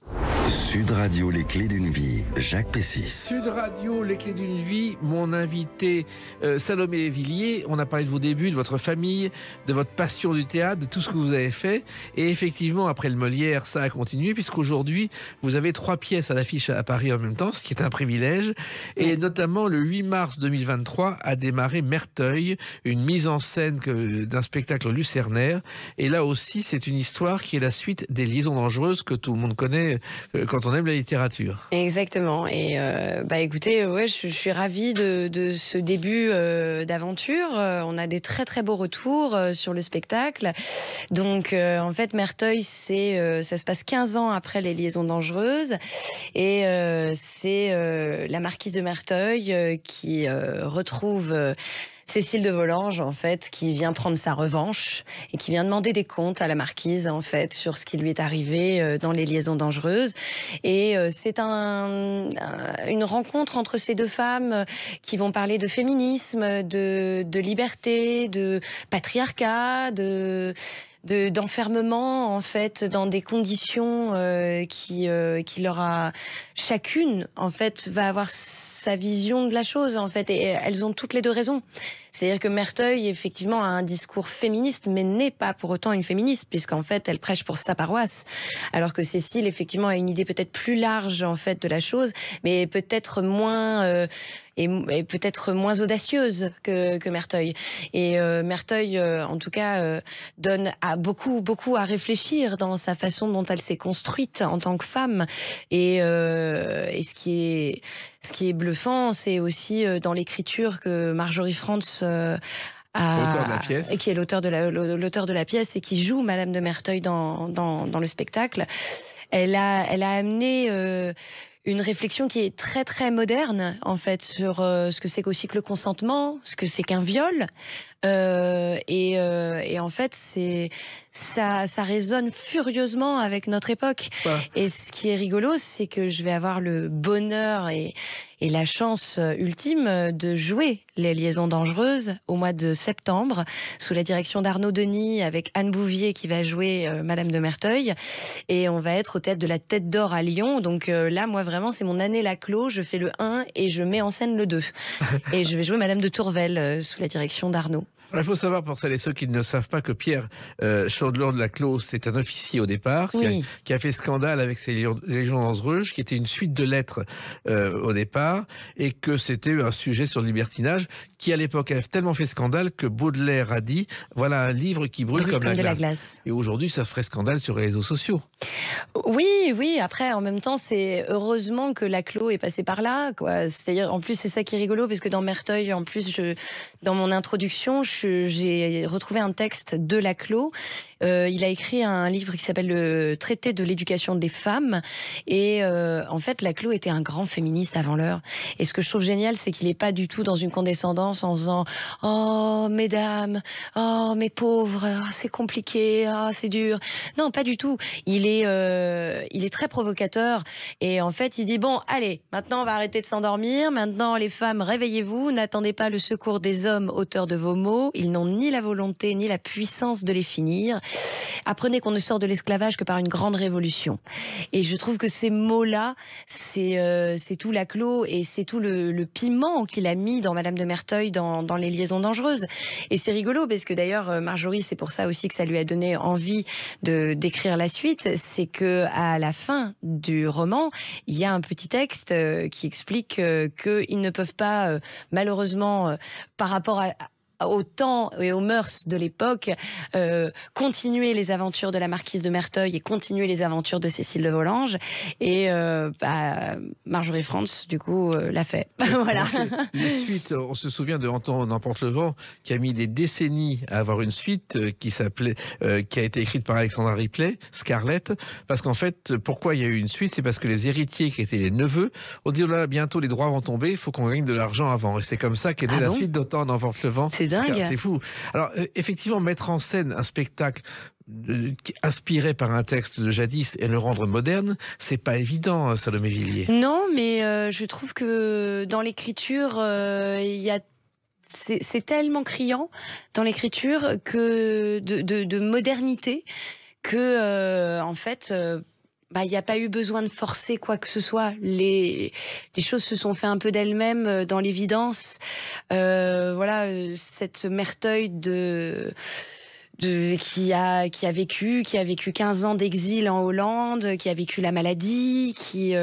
Sud Radio, les clés d'une vie, Jacques Pessis. Sud Radio, les clés d'une vie, mon invité Salomé Villiers. On a parlé de vos débuts, de votre famille, de votre passion du théâtre, de tout ce que vous avez fait. Et effectivement, après le Molière, ça a continué, puisqu'aujourd'hui, vous avez 3 pièces à l'affiche à Paris en même temps, ce qui est un privilège. Et notamment, le 8 mars 2023 a démarré Merteuil, une mise en scène d'un spectacle lucernaire. Et là aussi, c'est une histoire qui est la suite des Liaisons dangereuses que tout le monde connaît quand on aime la littérature. Exactement. Et écoutez, ouais, je suis ravie de ce début d'aventure. On a des très très beaux retours sur le spectacle. Donc en fait, Merteuil, ça se passe 15 ans après les Liaisons dangereuses, et c'est la marquise de Merteuil qui retrouve Cécile de Volanges, en fait, qui vient prendre sa revanche et qui vient demander des comptes à la marquise, en fait, sur ce qui lui est arrivé dans les Liaisons dangereuses. Et c'est une rencontre entre ces deux femmes qui vont parler de féminisme, de liberté, de patriarcat, d'enfermement, en fait, dans des conditions qui leur a chacune, en fait, va avoir sa vision de la chose, en fait, et elles ont toutes les deux raison. C'est-à-dire que Merteuil, effectivement, a un discours féministe, mais n'est pas pour autant une féministe, puisqu'en fait, elle prêche pour sa paroisse. Alors que Cécile, effectivement, a une idée peut-être plus large, en fait, de la chose, mais peut-être moins et peut-être moins audacieuse que Merteuil. Et Merteuil, en tout cas, donne beaucoup à réfléchir dans sa façon dont elle s'est construite en tant que femme. Et ce qui est bluffant, c'est aussi dans l'écriture que Marjorie Frantz qui est l'auteur de la pièce et qui joue Madame de Merteuil dans le spectacle. Elle a amené une réflexion qui est très très moderne, en fait, sur ce que c'est qu'aussi que le consentement, ce que c'est qu'un viol, et en fait ça résonne furieusement avec notre époque. Ouais. Et ce qui est rigolo, c'est que je vais avoir le bonheur et la chance ultime de jouer les Liaisons dangereuses au mois de septembre, sous la direction d'Arnaud Denis, avec Anne Bouvier qui va jouer Madame de Merteuil. Et on va être au théâtre de la Tête d'Or à Lyon. Donc là, moi, vraiment, c'est mon année la clos. Je fais le 1 et je mets en scène le 2. Et je vais jouer Madame de Tourvel sous la direction d'Arnaud. Alors, il faut savoir, pour celles et ceux qui ne savent pas, que Pierre Chaudelin de Laclos, c'est un officier au départ, qui a fait scandale avec ses Légions dangereuses, qui était une suite de lettres au départ, et que c'était un sujet sur le libertinage, qui à l'époque a tellement fait scandale que Baudelaire a dit, voilà un livre qui brûle comme la glace. Et aujourd'hui, ça ferait scandale sur les réseaux sociaux. Oui, après, en même temps, c'est heureusement que Laclos est passé par là, quoi. C'est-à-dire, en plus, c'est ça qui est rigolo, parce que dans Merteuil, en plus, dans mon introduction, j'ai retrouvé un texte de Laclos. Il a écrit un livre qui s'appelle le Traité de l'éducation des femmes. Et en fait, Laclos était un grand féministe avant l'heure. Et ce que je trouve génial, c'est qu'il n'est pas du tout dans une condescendance en faisant « Oh, mesdames, oh, mes pauvres, oh, c'est compliqué, oh, c'est dur ». Non, pas du tout. Il est très provocateur. Et en fait, il dit « Bon, allez, maintenant, on va arrêter de s'endormir. Maintenant, les femmes, réveillez-vous. N'attendez pas le secours des hommes, auteurs de vos maux. Ils n'ont ni la volonté, ni la puissance de les finir. Apprenez qu'on ne sort de l'esclavage que par une grande révolution. » Et je trouve que ces mots-là, c'est tout Laclos et c'est tout le piment qu'il a mis dans Madame de Merteuil dans Les Liaisons dangereuses. Et c'est rigolo parce que d'ailleurs, Marjorie, c'est pour ça aussi que ça lui a donné envie d'écrire la suite. C'est que à la fin du roman, il y a un petit texte qui explique qu'ils ne peuvent pas, malheureusement, par rapport au temps et aux mœurs de l'époque, continuer les aventures de la marquise de Merteuil et continuer les aventures de Cécile de Volanges. Et Marjorie Frantz, du coup, l'a fait. Voilà. Les suites, on se souvient de Anton n'emporte le vent, qui a mis des décennies à avoir une suite qui a été écrite par Alexandra Ripley, Scarlett, parce qu'en fait, pourquoi il y a eu une suite, c'est parce que les héritiers qui étaient les neveux ont dit, oh là, bientôt les droits vont tomber, il faut qu'on gagne de l'argent avant. Et c'est comme ça qu'est née la suite d'Anton n'emporte le vent. C'est dingue. C'est fou. Alors, effectivement, mettre en scène un spectacle inspiré par un texte de jadis et le rendre moderne, c'est pas évident, Salomé Villiers. Non, mais je trouve que dans l'écriture, c'est tellement criant dans l'écriture que de modernité que en fait. Il n'y a pas eu besoin de forcer quoi que ce soit. Les choses se sont fait un peu d'elles-mêmes dans l'évidence. Voilà, cette Merteuil qui a vécu 15 ans d'exil en Hollande, qui a vécu la maladie, qui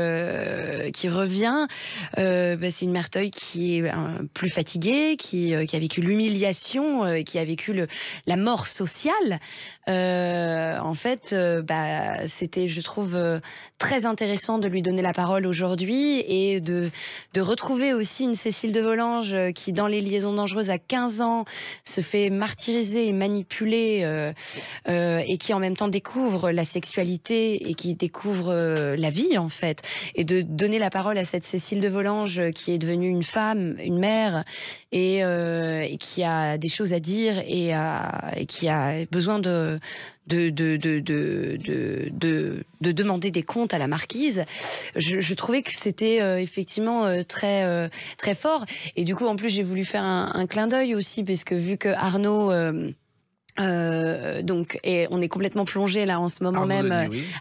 revient. C'est une Merteuil qui est plus fatiguée, qui a vécu l'humiliation, qui a vécu la mort sociale. En fait, c'était, je trouve, très intéressant de lui donner la parole aujourd'hui et de retrouver aussi une Cécile de Volanges qui, dans Les Liaisons dangereuses, à 15 ans, se fait martyriser et manipuler et qui en même temps découvre la sexualité et qui découvre la vie en fait, et de donner la parole à cette Cécile de Volanges qui est devenue une femme, une mère et qui a des choses à dire et qui a besoin de demander des comptes à la marquise. Je trouvais que c'était effectivement très très fort, et du coup en plus j'ai voulu faire un clin d'œil aussi parce que vu que Arnaud et on est complètement plongé là en ce moment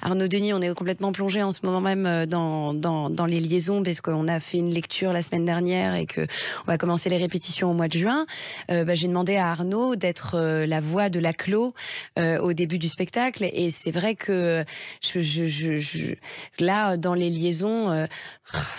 Arnaud Denis, on est complètement plongé en ce moment même dans les liaisons parce qu'on a fait une lecture la semaine dernière et que on va commencer les répétitions au mois de juin. J'ai demandé à Arnaud d'être la voix de Laclos au début du spectacle, et c'est vrai que là dans les liaisons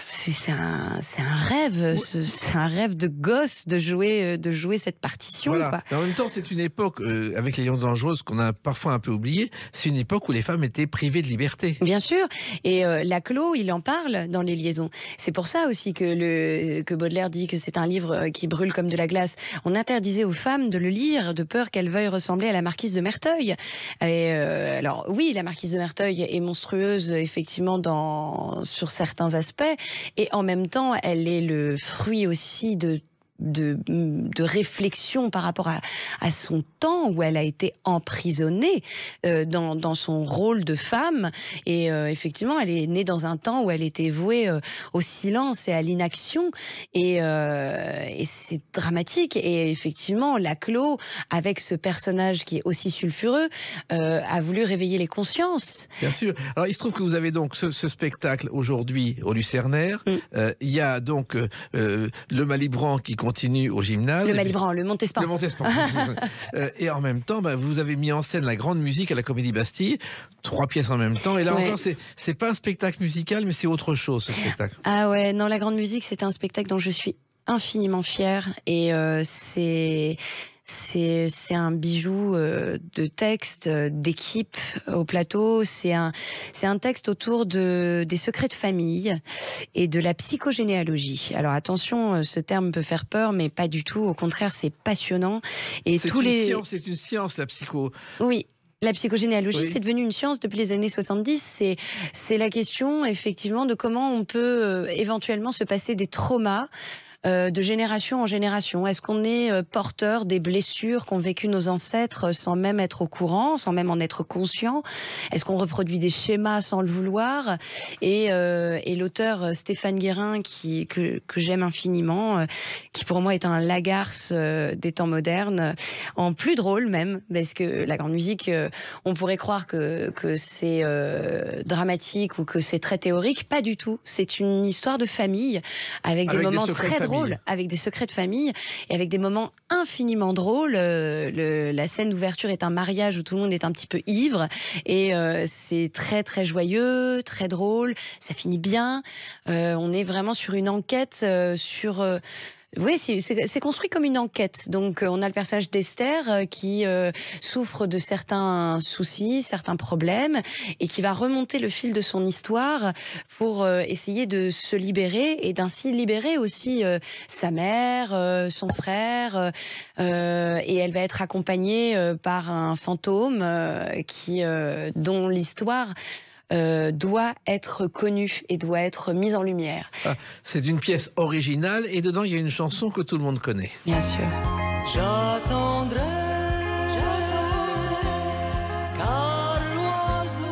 c'est un rêve, c'est un rêve de gosse de jouer cette partition. Voilà. Quoi. En même temps, c'est une époque avec Les Liaisons dangereuses qu'on a parfois un peu oublié. C'est une époque où les femmes étaient privées de liberté. Bien sûr, et Laclos, il en parle dans Les Liaisons. C'est pour ça aussi que Baudelaire dit que c'est un livre qui brûle comme de la glace. On interdisait aux femmes de le lire de peur qu'elles veuillent ressembler à la marquise de Merteuil. Et alors oui, la marquise de Merteuil est monstrueuse effectivement sur certains aspects, et en même temps, elle est le fruit aussi de réflexion par rapport à son temps où elle a été emprisonnée dans son rôle de femme, et effectivement elle est née dans un temps où elle était vouée au silence et à l'inaction, et c'est dramatique. Et effectivement Laclos, avec ce personnage qui est aussi sulfureux, a voulu réveiller les consciences. Bien sûr. Alors il se trouve que vous avez donc ce spectacle aujourd'hui au Lucernaire. Il y a donc le Malibran qui continue au gymnase. Le Malibran, le Montespan. Le Montespan. Et en même temps, vous avez mis en scène la grande musique à la Comédie Bastille, 3 pièces en même temps. Et là encore, c'est pas un spectacle musical, mais c'est autre chose, ce spectacle. Ah ouais, non, la grande musique, c'est un spectacle dont je suis infiniment fière. Et c'est un bijou de texte, d'équipe au plateau. C'est un texte autour des secrets de famille et de la psychogénéalogie. Alors attention, ce terme peut faire peur, mais pas du tout. Au contraire, c'est passionnant. Et c'est une science, la psycho. Oui. La psychogénéalogie, c'est devenu une science depuis les années 70. C'est la question, effectivement, de comment on peut éventuellement se passer des traumas de génération en génération. Est-ce qu'on est porteur des blessures qu'ont vécues nos ancêtres sans même être au courant, sans même en être conscient? Est-ce qu'on reproduit des schémas sans le vouloir? Et l'auteur Stéphane Guérin, que j'aime infiniment, qui pour moi est un Lagarce des temps modernes, en plus drôle même, parce que la grande musique, on pourrait croire que c'est dramatique ou que c'est très théorique. Pas du tout. C'est une histoire de famille avec des moments très drôles. Avec des secrets de famille et avec des moments infiniment drôles. La scène d'ouverture est un mariage où tout le monde est un petit peu ivre et c'est très très joyeux, très drôle, ça finit bien. On est vraiment sur une enquête sur... Oui, c'est construit comme une enquête. Donc, on a le personnage d'Esther qui souffre de certains soucis, certains problèmes, et qui va remonter le fil de son histoire pour essayer de se libérer et d'ainsi libérer aussi sa mère, son frère, et elle va être accompagnée par un fantôme dont l'histoire doit être connue et doit être mise en lumière. C'est une pièce originale et dedans il y a une chanson que tout le monde connaît. Bien sûr. J'attendrai, car l'oiseau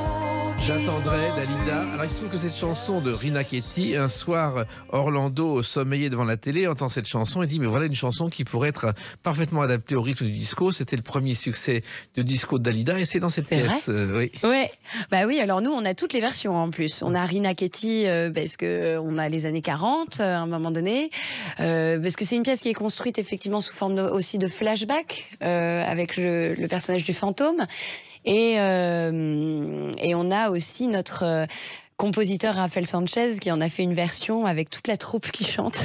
J'attendrai, Dalida. Alors il se trouve que cette chanson de Rina Ketty, un soir, Orlando sommeillé devant la télé entend cette chanson et dit mais voilà une chanson qui pourrait être parfaitement adaptée au rythme du disco. C'était le premier succès du disco de Dalida et c'est dans cette pièce. Oui. Ouais. Bah oui, alors nous on a toutes les versions en plus. On a Rina Ketty parce que on a les années 40 à un moment donné, parce que c'est une pièce qui est construite effectivement sous forme aussi de flashback avec le personnage du fantôme. Et on a aussi notre compositeur Rafael Sanchez qui en a fait une version avec toute la troupe qui chante.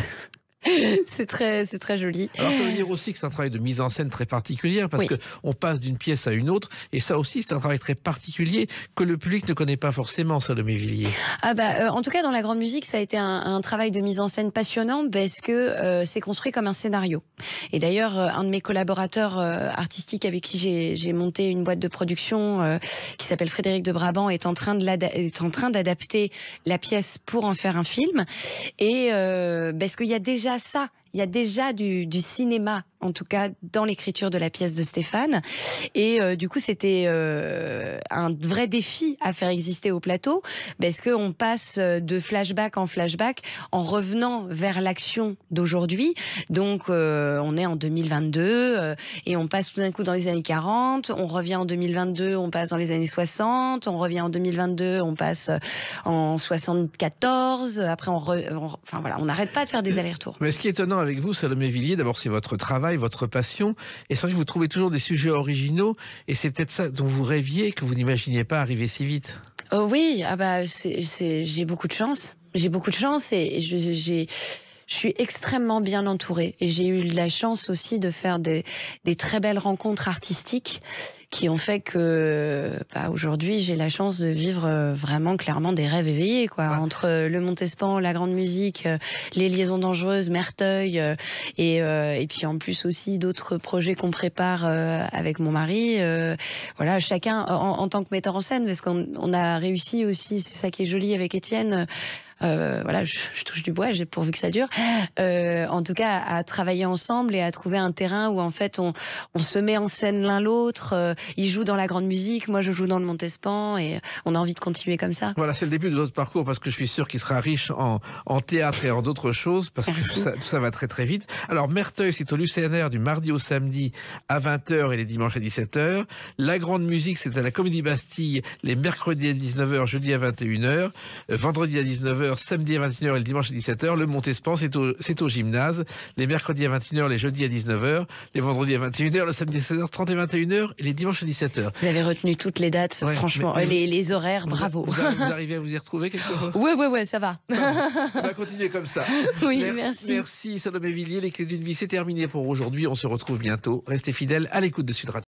C'est très joli. Alors ça veut dire aussi que c'est un travail de mise en scène très particulière parce que on passe d'une pièce à une autre et ça aussi c'est un travail très particulier que le public ne connaît pas forcément, Salomé Villiers. En tout cas dans la grande musique ça a été un travail de mise en scène passionnant parce que c'est construit comme un scénario. Et d'ailleurs un de mes collaborateurs artistiques avec qui j'ai monté une boîte de production qui s'appelle Frédéric de Brabant est en train d'adapter la pièce pour en faire un film et parce qu'il y a déjà ça, il y a déjà du cinéma, en tout cas dans l'écriture de la pièce de Stéphane. Et du coup, c'était un vrai défi à faire exister au plateau, parce qu'on passe de flashback en flashback en revenant vers l'action d'aujourd'hui. Donc, on est en 2022 et on passe tout d'un coup dans les années 40, on revient en 2022, on passe dans les années 60, on revient en 2022, on passe en 74, après enfin voilà, on n'arrête pas de faire des allers-retours. Mais ce qui est étonnant avec vous, Salomé Villiers, d'abord c'est votre travail, votre passion, et c'est vrai que vous trouvez toujours des sujets originaux, et c'est peut-être ça dont vous rêviez, que vous n'imaginiez pas arriver si vite. Oui, j'ai beaucoup de chance. J'ai beaucoup de chance et je suis extrêmement bien entourée. Et j'ai eu la chance aussi de faire des très belles rencontres artistiques qui ont fait que aujourd'hui j'ai la chance de vivre vraiment clairement des rêves éveillés quoi. Ouais. Entre le Montespan, la grande musique, les liaisons dangereuses, Merteuil et puis en plus aussi d'autres projets qu'on prépare avec mon mari. Voilà, chacun en tant que metteur en scène, parce qu'on a réussi aussi, c'est ça qui est joli avec Étienne. Voilà, je touche du bois, pourvu que ça dure. En tout cas, à travailler ensemble et à trouver un terrain où en fait on se met en scène l'un l'autre. Il joue dans la grande musique, moi je joue dans le Montespan et on a envie de continuer comme ça. Voilà, c'est le début de votre parcours parce que je suis sûr qu'il sera riche en théâtre et en d'autres choses parce que tout ça va très très vite. Alors Merteuil, c'est au Lucénaire du mardi au samedi à 20h et les dimanches à 17h. La grande musique, c'est à la Comédie Bastille les mercredis à 19h, jeudi à 21h, vendredi à 19h 19h, samedi à 21h et le dimanche à 17h. Le Montespan, c'est au gymnase. Les mercredis à 21h, les jeudis à 19h, les vendredis à 21h, le samedi à 16h30 et 21h et les dimanches à 17h. Vous avez retenu toutes les dates, franchement, les horaires, bravo. Vous arrivez à vous y retrouver quelquefois? Ouais, ça va. On va continuer comme ça. Oui, merci Salomé Villiers. Les Clés d'une vie, c'est terminé pour aujourd'hui. On se retrouve bientôt. Restez fidèles à l'écoute de Sud Radio.